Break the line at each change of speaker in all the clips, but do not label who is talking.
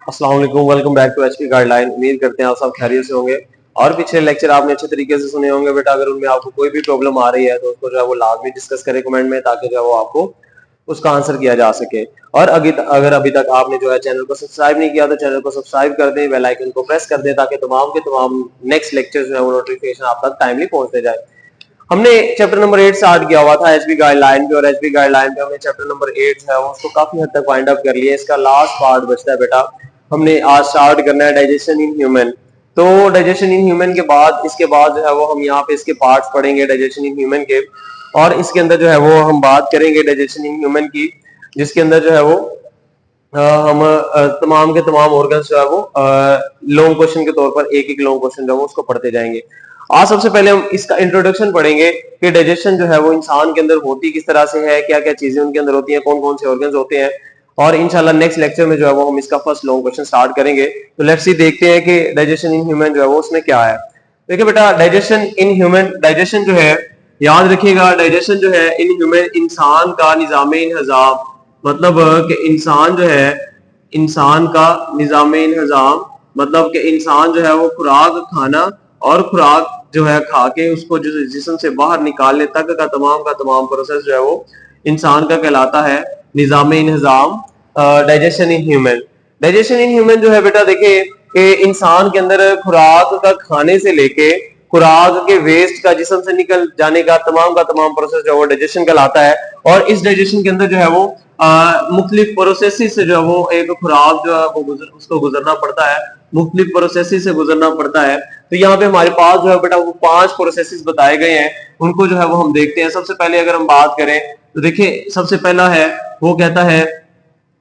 अस्सलाम वालेकुम, welcome back to HP guideline. उम्मीद करते हैं आप सब खैरियत से होंगे और पिछले लेक्चर आपने अच्छे तरीके से सुने होंगे। बेटा अगर उनमें आपको कोई भी प्रॉब्लम आ रही है तो उसको जो है वो लाजमी डिस्कस करें कमेंट में, ताकि जो है वो आपको उसका आंसर किया जा सके। और अगर अभी तक आपने जो है चैनल को सब्सक्राइब नहीं किया तो चैनल को सब्सक्राइब कर दें, बेल आइकन को प्रेस कर दें, ताकि तमाम के तमाम नेक्स्ट लेक्चर जो है वो नोटिफिकेशन आप तक टाइमली पहुंचते जाए। हमने चैप्टर नंबर 8 स्टार्ट किया हुआ था एचपी गाइडलाइन पे, और एचपी गाइडलाइन पे हमने चैप्टर नंबर 8 है उसको काफी हद तक फाइंड अप कर लिया। इसका लास्ट पार्ट बचता है बेटा, हमने आज स्टार्ट करना है डाइजेशन इन ह्यूमन। तो डाइजेशन इन ह्यूमन के बाद इसके बाद जो है वो हम यहाँ पे इसके पार्ट्स पढ़ेंगे डाइजेशन इन ह्यूमन के, और इसके अंदर जो है वो हम बात करेंगे डाइजेशन इन ह्यूमन की, जिसके अंदर जो है वो हम तमाम के तमाम ऑर्गन्स जो है वो लॉन्ग क्वेश्चन के तौर पर एक एक लॉन्ग क्वेश्चन जो है वो उसको पढ़ते जाएंगे। आज सबसे पहले हम इसका इंट्रोडक्शन पढ़ेंगे कि डाइजेशन जो है वो इंसान के अंदर होती किस तरह से है, क्या क्या चीजें उनके अंदर होती हैं, कौन कौन से ऑर्गन्स होते हैं, और इंशाल्लाह नेक्स्ट लेक्चर में जो है वो हम इसका फर्स्ट लॉन्ग क्वेश्चन स्टार्ट करेंगे। तो लेट्स सी देखते हैं कि डाइजेशन इन ह्यूमन जो है वो उसमें क्या है। देखिए बेटा, डाइजेशन इन ह्यूमन, डाइजेशन जो है याद रखिएगा, डाइजेशन जो है इन ह्यूमन इंसान का निजाम इंहजाम, मतलब कि इंसान जो है इंसान का निजाम इंहजाम, मतलब कि इंसान जो है वो खुराक खाना और खुराक जो है खा के उसको जो जिस्म से बाहर निकालने तक का तमाम प्रोसेस जो है वो इंसान का कहलाता है निजाम इंहजाम, digestion in human. Digestion in human जो है बेटा देखिए कि इंसान के अंदर खुराक का खाने से लेके खुराक के वेस्ट का जिस्म से निकल जाने का तमाम प्रोसेस जो है वो डाइजेशन कहलाता है। और इस डाइजेशन के अंदर जो है वो मुख्तलिफ प्रोसेस से जो है वो एक खुराक जो है वो उसको गुजरना पड़ता है, मुख्तलिफ प्रोसेस से गुजरना पड़ता है। तो यहाँ पे हमारे पास जो है बेटा वो 5 प्रोसेसेस बताए गए हैं, उनको जो है वो हम देखते हैं। सबसे पहले अगर हम बात करें तो देखिए सबसे पहला है वो कहता है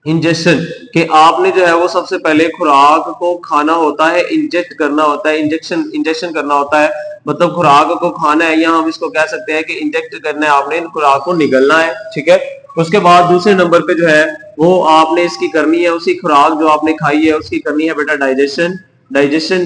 इंजेक्शन, कि आपने जो है वो सबसे पहले खुराक को खाना होता है, इंजेक्ट करना होता है, इंजेक्शन करना होता है, मतलब खुराक को खाना है, या हम इसको कह सकते हैं कि इंजेक्ट करना है, आपने खुराक को निगलना है, ठीक है। उसके बाद दूसरे नंबर पे जो है वो आपने इसकी करनी है, उसी खुराक जो आपने खाई है उसकी करनी है बेटा डाइजेशन।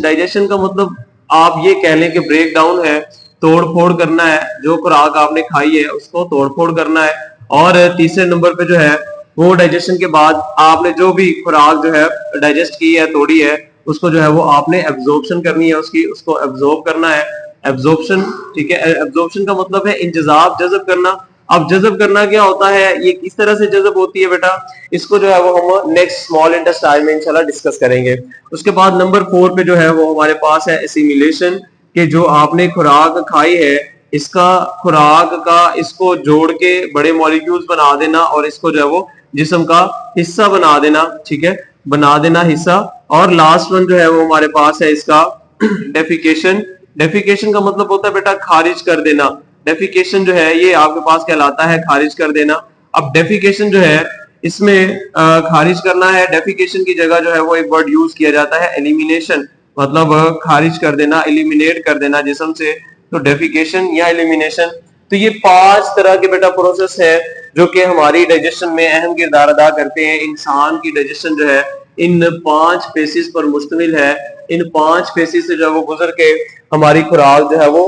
डाइजेशन का मतलब आप ये कह लें कि ब्रेक डाउन है, तोड़ फोड़ करना है, जो खुराक आपने खाई है उसको तोड़ फोड़ करना है। और तीसरे नंबर पे जो है वो डाइजेशन के बाद आपने जो भी खुराक जो है डाइजेस्ट की है, तोड़ी है, उसको जो है वो आपने एब्जॉर्प्शन करनी है, उसको एब्जॉर्ब करना है, एब्जॉर्प्शन, ठीक है। एब्जॉर्प्शन का मतलब है इंतजाब, जज़ब करना। अब जज़ब करना क्या होता है, ये किस तरह से जज़ब होती है बेटा, इसको जो है वो हम नेक्स्ट स्मॉल इंटेस्टाइन में इंशाल्लाह डिस्कस करेंगे। उसके बाद नंबर 4 पे जो है वो हमारे पास है एसिमिलेशन, कि जो आपने खुराक खाई है इसका खुराक का इसको जोड़ के बड़े मॉलिक्यूल्स बना देना और इसको जो है वो जिस्म का हिस्सा बना देना, ठीक है, बना देना हिस्सा। और लास्ट वन जो है वो हमारे पास है इसका डेफिकेशन। डेफिकेशन का मतलब होता है बेटा खारिज कर देना। डेफिकेशन जो है ये आपके पास कहलाता है खारिज कर देना। अब डेफिकेशन जो है इसमें खारिज करना है, डेफिकेशन की जगह जो है वो एक वर्ड यूज किया जाता है एलिमिनेशन, मतलब खारिज कर देना, एलिमिनेट कर देना जिस्म से, तो डेफिकेशन या एलिमिनेशन। तो ये 5 तरह के बेटा प्रोसेस है जो कि हमारी डाइजेशन में अहम किरदार अदा करते हैं। इंसान की डाइजेशन जो है इन 5 फेसेस पर मुश्तमिल है। इन 5 फेसेस से जो है वो गुजर के हमारी खुराक जो है वो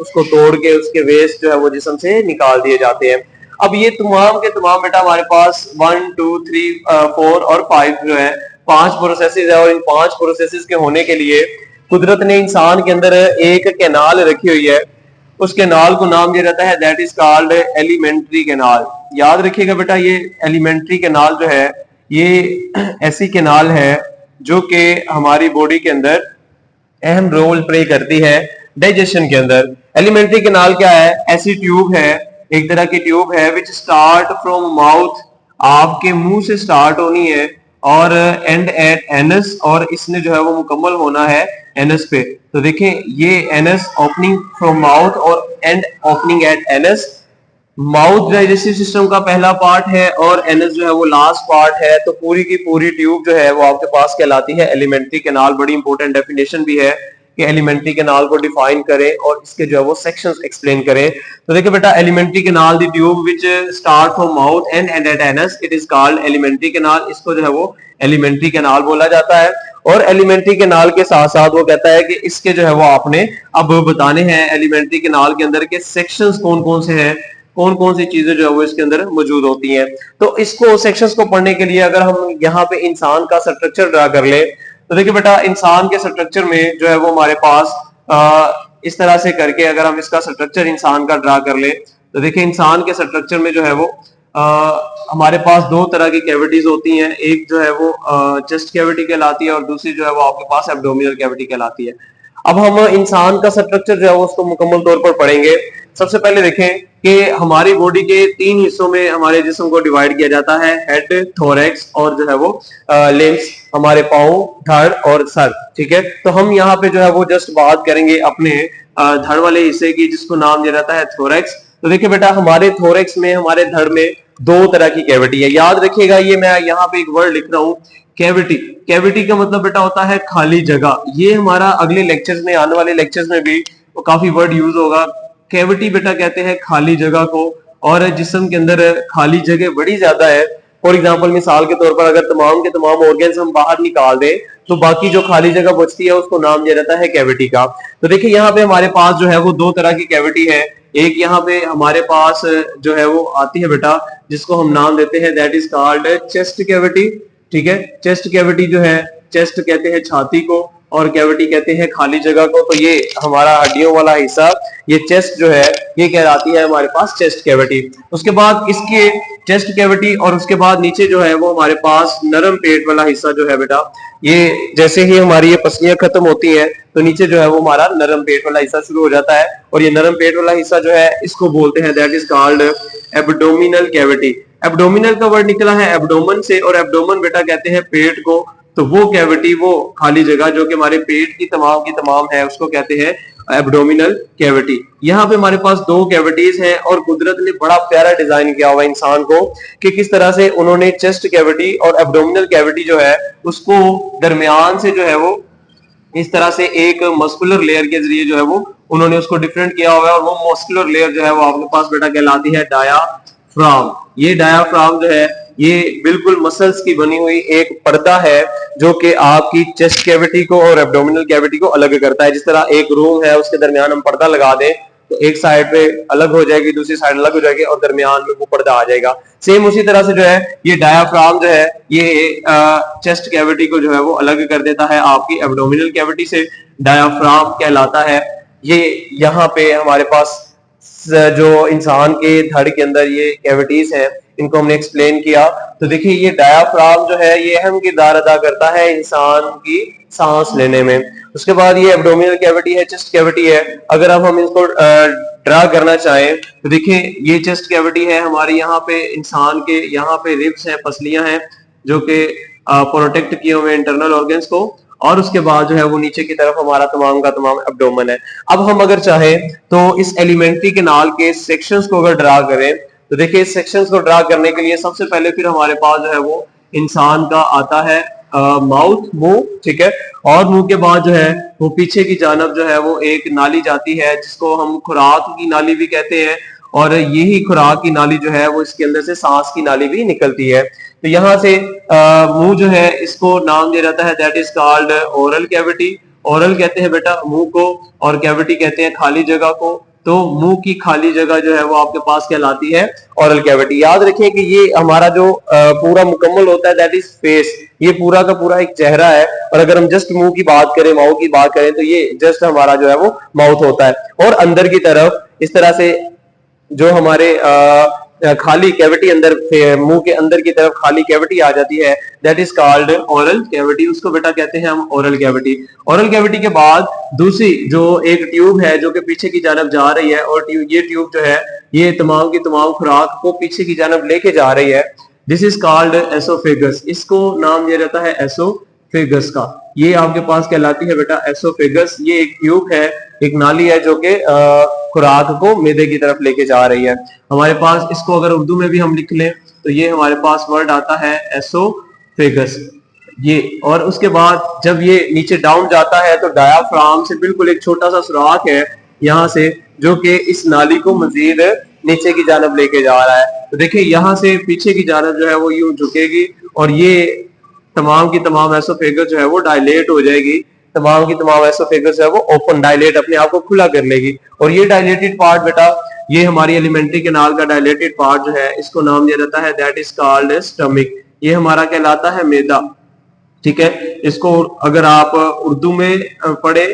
उसको तोड़ के उसके वेस्ट जो है वो जिस्म से निकाल दिए जाते हैं। अब ये तमाम के तमाम बेटा हमारे पास 1 2 3 4 और 5 जो है 5 प्रोसेसेस है, और इन 5 प्रोसेसेस के होने के लिए कुदरत ने इंसान के अंदर एक कैनाल रखी हुई है। उस कैनाल को नाम दिया जाता है that is called elementary canal. याद रखिएगा बेटा, ये एलिमेंट्री कैनाल जो है ये ऐसी कैनाल है जो कि हमारी बॉडी के अंदर अहम रोल प्ले करती है डाइजेशन के अंदर। एलिमेंट्री कैनाल क्या है, ऐसी ट्यूब है, एक तरह की ट्यूब है विच स्टार्ट फ्रॉम माउथ, आपके मुंह से स्टार्ट होनी है, और एंड एट एनस, और इसने जो है वो मुकम्मल होना है एनस पे। तो देखें ये एनस ओपनिंग फ्रॉम माउथ और and opening eight anus. Mouth digestive system का पहला पार्ट है और एनस जो है वो लास्ट पार्ट है। तो पूरी की पूरी ट्यूब जो है वो आपके पास कहलाती है एलिमेंट्री कैनाल। बड़ी इंपॉर्टेंट डेफिनेशन भी है कि एलिमेंट्री कैनाल को डिफाइन करें और इसके जो है वो सेक्शंस एक्सप्लेन करें। तो देखिए बेटा, elementary canal the tube which start from mouth and end at anus, it is called elementary canal. इसको जो है वो एलिमेंट्री कैनाल बोला जाता है। और एलिमेंट्री कैनाल के साथ साथ वो कहता है कि इसके जो है वो आपने अब बताने हैं एलिमेंट्री कैनाल के अंदर के सेक्शंस कौन कौन से हैं। कौन कौन सी चीजें जो है वो इसके अंदर मौजूद होती हैं। तो इसको सेक्शंस को पढ़ने के लिए अगर हम यहाँ पे इंसान का स्ट्रक्चर ड्रा कर ले, तो देखिए बेटा इंसान के स्ट्रक्चर में जो है वो हमारे पास इस तरह से करके अगर हम इसका स्ट्रक्चर इंसान का ड्रा कर ले, तो देखिए इंसान के स्ट्रक्चर में जो है वो हमारे पास दो तरह की कैविटीज होती हैं। एक जो है वो चेस्ट कैविटी कहलाती है और दूसरी जो है वो आपके पास एब्डोमिनल कैविटी कहलाती है। अब हम इंसान का स्ट्रक्चर जो है वो उसको मुकम्मल तौर पर पढ़ेंगे। सबसे पहले देखें कि हमारी बॉडी के 3 हिस्सों में हमारे जिस्म को डिवाइड किया जाता है, हेड, थोरैक्स और जो है वो लिम्स, हमारे पाँव, धड़ और सर। ठीक है, तो हम यहाँ पे जो है वो जस्ट बात करेंगे अपने धड़ वाले हिस्से की, जिसको नाम दिया जाता है थोरैक्स। तो देखिए बेटा हमारे थोरैक्स में, हमारे धड़ में दो तरह की कैविटी है। याद रखिएगा, ये मैं यहाँ पे एक वर्ड लिख रहा हूँ, कैविटी। कैविटी का मतलब बेटा होता है खाली जगह। ये हमारा अगले लेक्चर्स में, आने वाले लेक्चर्स में भी वो काफी वर्ड यूज होगा। कैविटी बेटा कहते हैं खाली जगह को, और जिस्म के अंदर खाली जगह बड़ी ज्यादा है। फॉर एग्जाम्पल, मिसाल के तौर पर अगर तमाम के तमाम ऑर्गन्स हम बाहर निकाल दें तो बाकी जो खाली जगह बचती है उसको नाम दिया जाता है कैविटी का। तो देखिए यहाँ पे हमारे पास जो है वो दो तरह की कैविटी है। एक यहाँ पे हमारे पास जो है वो आती है बेटा, जिसको हम नाम देते हैं, that is called chest cavity. ठीक है, चेस्ट कैविटी जो है, चेस्ट कहते हैं छाती को और कैविटी कहते हैं खाली जगह को। तो ये हमारा हड्डियों वाला हिस्सा, ये चेस्ट जो है, ये कहलाती है हमारे पास चेस्ट कैविटी। उसके बाद इसके चेस्ट कैविटी और उसके बाद नीचे जो है वो हमारे पास नरम पेट वाला हिस्सा जो है बेटा, ये जैसे ही हमारी ये पसलियां खत्म होती हैं तो नीचे जो है वो हमारा नरम पेट वाला हिस्सा शुरू हो जाता है, और ये नरम पेट वाला हिस्सा जो है इसको बोलते हैं, that is called abdominal cavity. Abdominal का वर्ड निकला है एब्डोमन से, और एब्डोमन बेटा कहते हैं पेट को। तो वो कैविटी, वो खाली जगह जो कि हमारे पेट की तमाम है, उसको कहते हैं एब्डोमिनल कैविटी। यहाँ पे हमारे पास दो कैविटीज हैं, और कुदरत ने बड़ा प्यारा डिजाइन किया हुआ इंसान को कि किस तरह से उन्होंने चेस्ट कैविटी और एब्डोमिनल कैविटी जो है उसको दरमियान से जो है वो इस तरह से एक मस्कुलर लेयर के जरिए जो है वो उन्होंने उसको डिफरेंट किया हुआ है। और वो मस्कुलर लेयर जो है वो आपके पास बेटा कहलाती है डायाफ्राम। ये डायाफ्राम जो है ये बिल्कुल मसल्स की बनी हुई एक पर्दा है जो कि आपकी चेस्ट कैविटी को और एब्डोमिनल कैविटी को अलग करता है। जिस तरह एक रूम है, उसके दरमियान हम पर्दा लगा दें तो एक साइड पे अलग हो जाएगी, दूसरी साइड अलग हो जाएगी, और दरमियान में वो पर्दा आ जाएगा। सेम उसी तरह से जो है ये डायाफ्राम जो है ये चेस्ट कैविटी को जो है वो अलग कर देता है आपकी एब्डोमिनल कैविटी से। डायाफ्राम कहलाता है ये। यहाँ पे हमारे पास जो इंसान के धड़ के अंदर ये कैविटीज हैं, इनको हमने एक्सप्लेन किया। तो देखिए ये डायाफ्राम जो है ये अहम किरदार अदा करता है इंसान की सांस लेने में। उसके बाद ये एब्डोमिनल कैविटी है, चेस्ट कैविटी है। अगर अब हम इसको ड्रा करना चाहें तो देखिए ये चेस्ट कैविटी है हमारी। यहाँ पे इंसान के यहाँ पे रिब्स हैं, पसलियां हैं जो कि प्रोटेक्ट किए हुए इंटरनल ऑर्गन्स को, और उसके बाद जो है वो नीचे की तरफ हमारा तमाम का तमाम एब्डोमेन है। अब हम अगर चाहें तो इस एलिमेंट्री कैनाल के सेक्शंस को अगर ड्रा करें तो देखिए इस सेक्शंस को ड्रा करने के लिए सबसे पहले फिर हमारे पास जो है वो इंसान का आता है माउथ, मुंह। ठीक है, और मुंह के बाद जो है वो पीछे की जानब जो है वो एक नाली जाती है जिसको हम खुराक की नाली भी कहते हैं, और यही खुराक की नाली जो है वो इसके अंदर से सांस की नाली भी निकलती है। तो यहाँ से मुंह जो है इसको नाम दिया जाता है, that is called oral cavity. Oral कहते हैं बेटा मुंह को, और कैविटी कहते हैं खाली जगह को। तो मुंह की खाली जगह जो है वो आपके पास कहलाती है ओरल कैविटी। याद रखिए कि ये हमारा जो पूरा मुकम्मल होता है, दैट इज फेस। ये पूरा का पूरा एक चेहरा है, और अगर हम जस्ट मुंह की बात करें, माउथ की बात करें, तो ये जस्ट हमारा जो है वो माउथ होता है। और अंदर की तरफ इस तरह से जो हमारे खाली कैविटी अंदर, मुंह के अंदर की तरफ खाली कैविटी आ जाती है, that is called oral cavity. उसको बेटा कहते हैं हम ओरल कैविटी। ओरल कैविटी के बाद दूसरी जो एक ट्यूब है जो कि पीछे की जानब जा रही है, और ये ट्यूब जो है ये तमाम की तमाम खुराक को पीछे की जानब लेके जा रही है, दिस इज कॉल्ड एसोफेगस। इसको नाम दिया जाता है एसोफेगस का। ये आपके पास कहलाती है बेटा एसोफेगस। ये एक ट्यूब है, एक नाली है जो कि खुराक को मैदे की तरफ लेके जा रही है। हमारे पास इसको अगर उर्दू में भी हम लिख लें तो ये हमारे पास वर्ड आता है एसोफेगस ये। और उसके बाद जब ये नीचे डाउन जाता है तो डायाफ्राम से बिल्कुल एक छोटा सा सुराख है यहाँ से, जो कि इस नाली को मजीद नीचे की जानब लेके जा रहा है। तो देखिए यहाँ से पीछे की जानब जो है वो यूं झुकेगी, और ये तमाम की तमाम एसोफेगस जो है वो डायलेट हो जाएगी। तमाम की तमाम एसोफेगस है वो ओपन, डायलेट, अपने आप को खुला कर लेगी। और ये डायलेटेड पार्ट बेटा ये हमारी एलिमेंट्री कैनाल का डायलेटेड पार्ट जो है इसको नाम दिया जाता है दैट इज कॉल्ड स्टमक। ये हमारा कहलाता है मैदा, ठीक है। इसको अगर आप उर्दू में पढ़े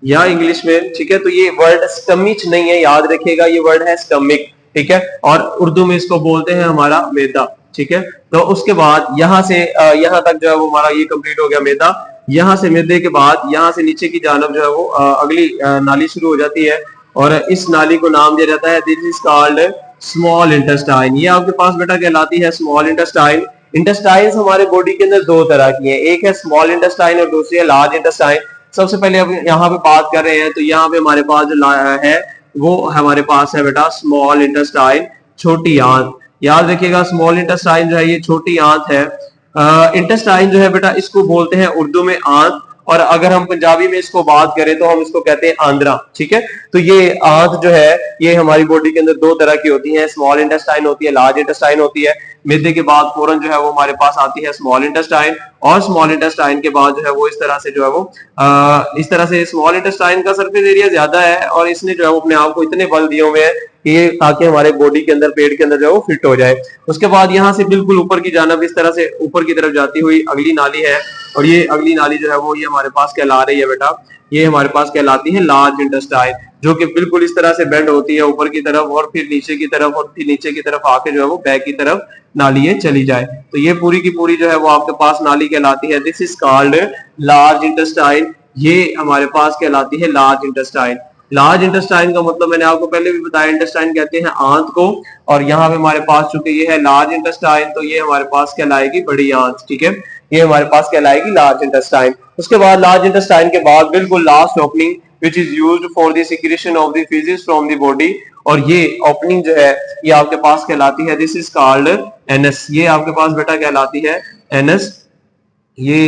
या इंग्लिश में, ठीक है, तो ये वर्ड स्टमिच नहीं है, याद रखिएगा, ये वर्ड है स्टमिक, ठीक है। और उर्दू में इसको बोलते हैं हमारा मैदा, ठीक है। तो उसके बाद यहाँ से यहाँ तक जो है वो हमारा ये कंप्लीट हो गया मैदा। यहाँ से मैदे के बाद यहाँ से नीचे की जानब जो है वो अगली नाली शुरू हो जाती है और इस नाली को नाम दिया जाता है this is called small intestine. ये आपके पास बेटा कहलाती है स्मॉल इंटेस्टाइन। इंटेस्टाइन्स हमारे बॉडी के अंदर दो तरह की हैं, एक है स्मॉल इंटेस्टाइन और दूसरी है लार्ज इंटेस्टाइन। सबसे पहले अब यहाँ पे बात कर रहे हैं तो यहाँ पे हमारे पास जो है वो हमारे पास है बेटा स्मॉल इंटेस्टाइन, छोटी आंत। याद रखिएगा स्मॉल इंटेस्टाइन जो है ये छोटी आंत है। इंटेस्टाइन जो है बेटा इसको बोलते हैं उर्दू में आंत, और अगर हम पंजाबी में इसको बात करें तो हम इसको कहते हैं आंद्रा, ठीक है। तो ये आंत जो है ये हमारी बॉडी के अंदर दो तरह की होती है, स्मॉल इंटेस्टाइन होती है, लार्ज इंटेस्टाइन होती है। मैदे के बाद फौरन जो है वो हमारे पास आती है स्मॉल इंटेस्टाइन, और स्मॉल इंटेस्टाइन के बाद जो है वो इस तरह से जो है वो इस तरह से स्मॉल इंटेस्टाइन का सरफेस एरिया ज्यादा है और इसने जो है वो अपने आप को इतने बल दिए हुए हैं कि ताकि हमारे बॉडी के अंदर पेट के अंदर जो है वो फिट हो जाए। उसके बाद यहाँ से बिल्कुल ऊपर की जानब इस तरह से ऊपर की तरफ जाती हुई अगली नाली है, और ये अगली नाली जो है वो ये हमारे पास कहला रही है बेटा, ये हमारे पास कहलाती है लार्ज इंटेस्टाइन, जो कि बिल्कुल इस तरह से बेंड होती है ऊपर की तरफ और फिर नीचे की तरफ और फिर नीचे की तरफ आके जो है वो बैक की तरफ नाली है चली जाए। तो ये पूरी की पूरी जो है वो आपके पास नाली कहलाती है this is called large intestine. ये हमारे पास कहलाती है लार्ज इंटेस्टाइन। लार्ज इंटेस्टाइन का मतलब मैंने आपको पहले भी बताया, इंटेस्टाइन कहते हैं आंत को, और यहाँ पे हमारे पास चूंकि ये है लार्ज इंटेस्टाइन तो ये हमारे पास कहलाएगी बड़ी आंत, ठीक है। ये हमारे पास कहलाएगी लार्ज इंटेस्टाइन। उसके बाद लार्ज इंटेस्टाइन के बाद बिल्कुल last opening which is used for the secretion of the faeces from the body, और ये ओपनिंग जो है ये आपके पास कहलाती है दिस इज कॉल्ड एनस। ये आपके पास बेटा कहलाती है एनस। ये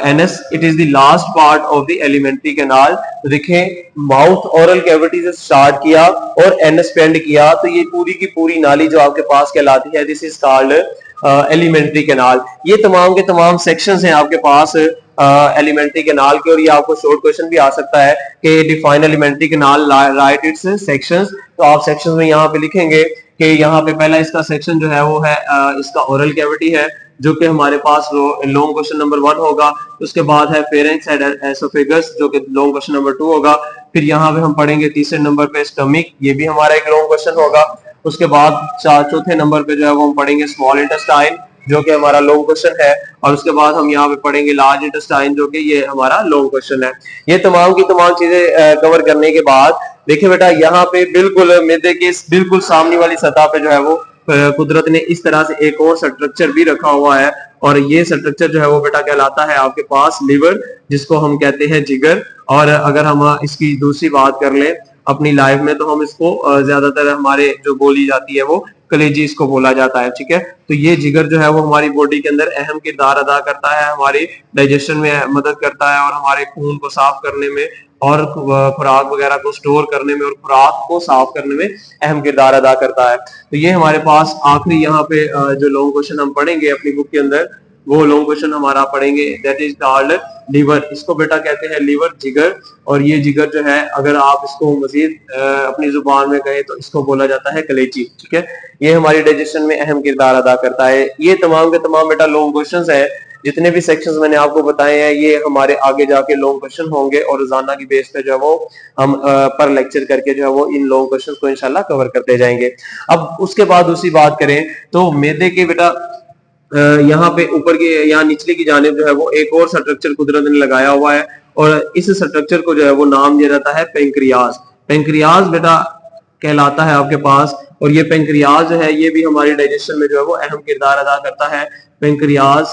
anus it is the last part of the alimentary canal. तो देखें माउथ ओरल कैविटी से स्टार्ट किया और एनस पे एंड किया, तो ये पूरी की पूरी नाली जो आपके पास कहलाती है this is called elementary canal. ये तमाम के तमाम सेक्शंस हैं आपके पास एलिमेंट्री कैनाल के, और ये आपको शॉर्ट क्वेश्चन भी आ सकता है कि define alimentary canal, right it's sections. तो आप सेक्शंस में यहाँ पे लिखेंगे कि यहाँ पे पहला इसका सेक्शन जो है वो है इसका ओरल कैविटी है, जो कि हमारे पास लॉन्ग क्वेश्चन नंबर 1 होगा। उसके बाद है फेरेंक्स एंड एसोफेगस जो कि लॉन्ग क्वेश्चन नंबर 2 होगा। फिर यहाँ पे हम पढ़ेंगे तीसरे नंबर पे स्टमक, ये भी हमारा एक लॉन्ग क्वेश्चन होगा। उसके बाद चौथे नंबर पे जो है वो हम पढ़ेंगे स्मॉल इंटेस्टाइन जो कि हमारा लॉन्ग क्वेश्चन है, और उसके बाद हम यहाँ पे पढ़ेंगे लार्ज इंटेस्टाइन जो कि ये हमारा लॉन्ग क्वेश्चन है। ये तमाम की तमाम चीजें कवर करने के बाद देखिए बेटा यहाँ पे बिल्कुल मैदे के बिल्कुल सामने वाली सतह पे जो है वो कुदरत ने इस तरह से एक और स्ट्रक्चर भी रखा हुआ है, और ये स्ट्रक्चर जो है वो बेटा कहलाता है आपके पास लिवर, जिसको हम कहते हैं जिगर। और अगर हम इसकी दूसरी बात कर लें अपनी लाइफ में तो हम इसको ज्यादातर हमारे जो बोली जाती है वो कलेजी इसको बोला जाता है, ठीक है। तो ये जिगर जो है वो हमारी बॉडी के अंदर अहम किरदार अदा करता है, हमारी डाइजेशन में मदद करता है और हमारे खून को साफ करने में और खुराक वगैरह को स्टोर करने में और खुराक को साफ करने में अहम किरदार अदा करता है। तो ये हमारे पास आखिरी यहाँ पे जो लॉन्ग क्वेश्चन हम पढ़ेंगे अपनी बुक के अंदर, वो लॉन्ग क्वेश्चन हमारा पढ़ेंगे दैट इज कॉल्ड लीवर। इसको बेटा कहते हैं लीवर, जिगर। और ये जिगर जो है अगर आप इसको मजीद अपनी जुबान में कहें तो इसको बोला जाता है कलेजी, ठीक है। ये हमारी डाइजेशन में अहम किरदार अदा करता है। ये तमाम के तमाम बेटा लॉन्ग क्वेश्चंस है, जितने भी सेक्शंस मैंने आपको बताए हैं ये हमारे आगे जाके लॉन्ग क्वेश्चन होंगे, और रोजाना की बेस पे जो है वो हम पर लेक्चर करके जो है वो इन लॉन्ग क्वेश्चंस को इंशाल्लाह कवर करते जाएंगे। अब उसके बाद दूसरी बात करें तो मैदे के बेटा यहाँ पे ऊपर की यहाँ निचले की जानिब जो है वो एक और स्ट्रक्चर कुदरत ने लगाया हुआ है, और इस स्ट्रक्चर को जो है वो नाम दिया जाता है पेंक्रियाज। पेंक्रियाज बेटा कहलाता है आपके पास, और ये पेंक्रियाज जो है ये भी हमारी डाइजेशन में जो है वो अहम किरदार अदा करता है। पेंक्रियाज,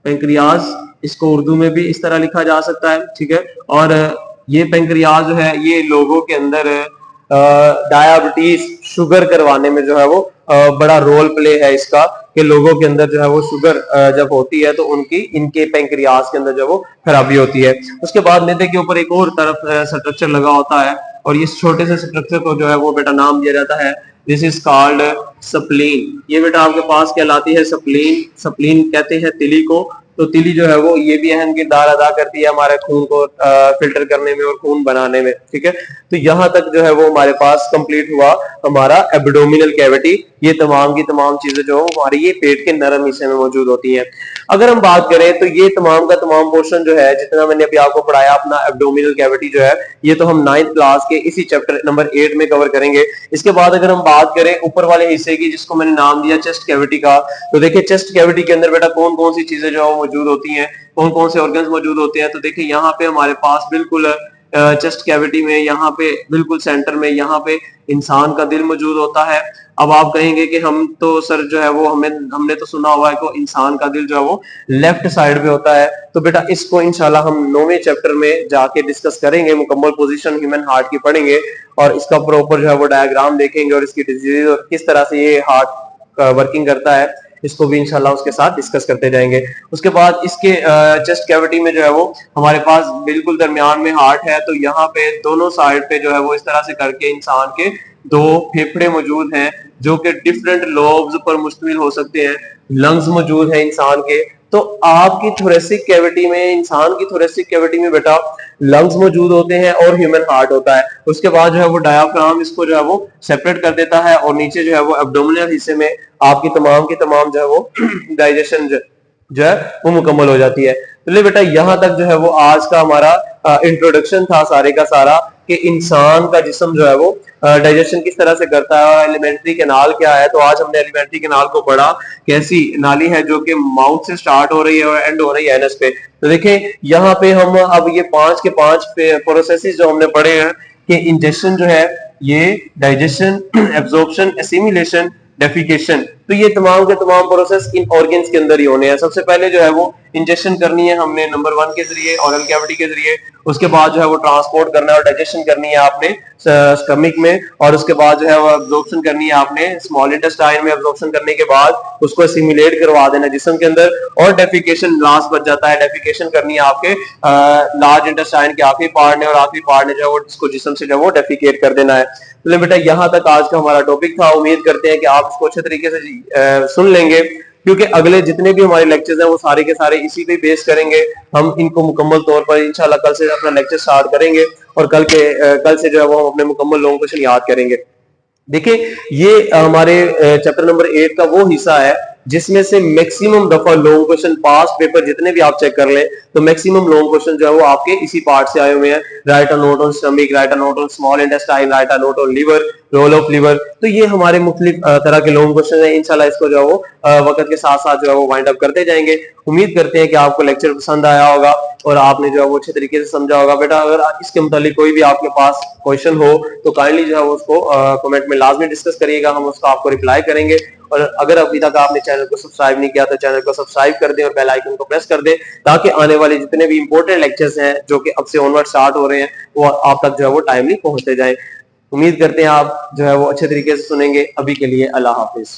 पेंक्रियाज इसको उर्दू में भी इस तरह लिखा जा सकता है, ठीक है। और ये पेंक्रियाज जो है ये लोगों के अंदर डायबिटीज, शुगर करवाने में जो है वो बड़ा रोल प्ले है इसका, कि लोगों के अंदर जो है वो शुगर जब होती है तो इनके पेंक्रियाज के अंदर जो वो खराबी होती है। उसके बाद मैदे के ऊपर एक और तरफ स्ट्रक्चर लगा होता है, और इस छोटे से स्ट्रक्चर को जो है वो बेटा नाम दिया जाता है दिस इज कॉल्ड स्प्लीन। ये बेटा आपके पास कहलाती है स्प्लीन। स्प्लीन कहते हैं तिली को, तो तीली जो है वो ये भी अहम किरदार अदा करती है हमारे खून को फिल्टर करने में और खून बनाने में, ठीक है। तो यहाँ तक जो है वो हमारे पास कंप्लीट हुआ हमारा एब्डोमिनल कैविटी। ये तमाम की तमाम चीजें जो हमारी ये पेट के नरम हिस्से में मौजूद होती हैं। अगर हम बात करें तो ये तमाम का तमाम पोर्शन जो है जितना मैंने अभी आपको पढ़ाया अपना एब्डोमिनल कैविटी जो है, ये तो हम 9th क्लास के इसी चैप्टर नंबर 8 में कवर करेंगे। इसके बाद अगर हम बात करें ऊपर वाले हिस्से की जिसको मैंने नाम दिया चेस्ट कैविटी का, तो देखिए चेस्ट कैविटी के अंदर बेटा कौन कौन सी चीजें जो मौजूद होती हैं, कौन कौन से ऑर्गन्स मौजूद होते हैं। तो देखिए यहाँ पे हमारे पास बिल्कुल चेस्ट कैविटी में यहाँ पे बिल्कुल सेंटर में यहाँ पे इंसान का दिल मौजूद होता है। अब आप कहेंगे कि हम तो सर जो है वो हमने तो सुना हुआ है कि इंसान का दिल जो है वो लेफ्ट साइड पे होता है। तो बेटा इसको इंशाल्लाह हम 9वें चैप्टर में जाके डिस्कस करेंगे, मुकम्मल पोजीशन ह्यूमन हार्ट की पढ़ेंगे और इसका प्रॉपर जो है वो डायग्राम देखेंगे और इसकी डिजीज और किस तरह से ये हार्ट वर्किंग करता है, इसको भी इंशाल्लाह उसके साथ डिस्कस करते जाएंगे। उसके बाद इसके चेस्ट कैविटी में जो है वो हमारे पास बिल्कुल दरमियान में हार्ट है, तो यहाँ पे दोनों साइड पे जो है वो इस तरह से करके इंसान के 2 फेफड़े मौजूद हैं जो कि डिफरेंट लोब्स पर मुश्तमिल हो सकते हैं। लंग्स मौजूद है इंसान के। तो आपकी थोरेसिक कैविटी में, इंसान की थोरेसिक कैविटी में बेटा लंग्स मौजूद होते हैं और ह्यूमन हार्ट होता है। उसके बाद जो है वो डायाफ्राम इसको जो है वो सेपरेट कर देता है और नीचे जो है वो एब्डोमिनल हिस्से में आपकी तमाम की तमाम जो है वो डाइजेशन जो है वो मुकम्मल हो जाती है। तो बेटा यहाँ तक जो है वो आज का हमारा इंट्रोडक्शन था सारे का सारा कि इंसान का जिस्म जो है वो डाइजेशन किस तरह से करता है और एलिमेंट्री कैनाल क्या है। तो आज हमने एलिमेंट्री कैनाल को पढ़ा, कैसी नाली है जो कि माउथ से स्टार्ट हो रही है और एंड हो रही है एनस पे। तो देखिए यहाँ पे हम अब ये 5 के 5 प्रोसेसेस जो हमने पढ़े हैं कि इंजेक्शन जो है ये डाइजेशन, एब्जॉर्प्शन, एसिमिलेशन, डेफिकेशन, तो ये तमाम के तमाम प्रोसेस इन ऑर्गन्स के अंदर ही होने हैं। सबसे पहले जो है वो इंजेक्शन करनी है हमने नंबर 1 के जरिए, ओरल कैविटी के जरिए। उसके बाद जो है वो ट्रांसपोर्ट करना है और डाइजेशन करनी है आपने स्टमक में, और उसके बाद जो है वो एब्जॉर्प्शन करनी है आपने स्मॉल इंटेस्टाइन में। एब्जॉर्प्शन करने के बाद उसको एसिमिलेट करवा देना जिस्म के अंदर, और डेफिकेशन लास्ट बच जाता है। डेफिकेशन करनी है आपके लार्ज इंटेस्टाइन के आखिरी पार्ट ने, और आखिरी पार्ट ने जो है वो इसको जिस्म से जो है वो डेफिकेट कर देना है। तो बेटा यहाँ तक आज का हमारा टॉपिक था। उम्मीद करते हैं कि आप इसको अच्छे तरीके से सुन लेंगे, क्योंकि अगले जितने भी हमारे लेक्चर्स हैं वो सारे के सारे इसी पे बेस करेंगे। हम इनको मुकम्मल तौर पर इंशाल्लाह कल से अपना लेक्चर स्टार्ट करेंगे और कल से जो है वो हम अपने मुकम्मल लॉन्ग क्वेश्चन याद करेंगे। देखिए ये हमारे चैप्टर नंबर 8 का वो हिस्सा है जिसमें से मैक्सिमम दफा लॉन्ग क्वेश्चन पास पेपर जितने भी आप चेक कर लें तो मैक्सिमम लॉन्ग क्वेश्चन जो है वो आपके इसी पार्ट से आए हुए हैं। Write a note on stomach, write a note on small intestine, write a note on liver, role of liver. तो ये हमारे मुख्तलिफ तरह के लॉन्ग क्वेश्चन है। इंशाल्लाह इसको जो है वो वक्त के साथ साथ जो है वो वाइंड अप करते जाएंगे। उम्मीद करते हैं कि आपको लेक्चर पसंद आया होगा और आपने जो है वो अच्छे तरीके से समझा होगा। बेटा अगर इसके मुतालिक कोई भी आपके पास क्वेश्चन हो तो काइंडली जो है वो उसको कमेंट में लाजमी डिस्कस करिएगा, हम उसको आपको रिप्लाई करेंगे। और अगर अभी तक आपने चैनल को सब्सक्राइब नहीं किया तो चैनल को सब्सक्राइब कर दें और बेल आइकन को प्रेस कर दें, ताकि आने वाले जितने भी इंपॉर्टेंट लेक्चर्स हैं जो कि अब से ऑनवर्ड स्टार्ट हो रहे हैं वो आप तक जो है वो टाइमली पहुंचते जाए। उम्मीद करते हैं आप जो है वो अच्छे तरीके से सुनेंगे। अभी के लिए अल्लाह हाफिज।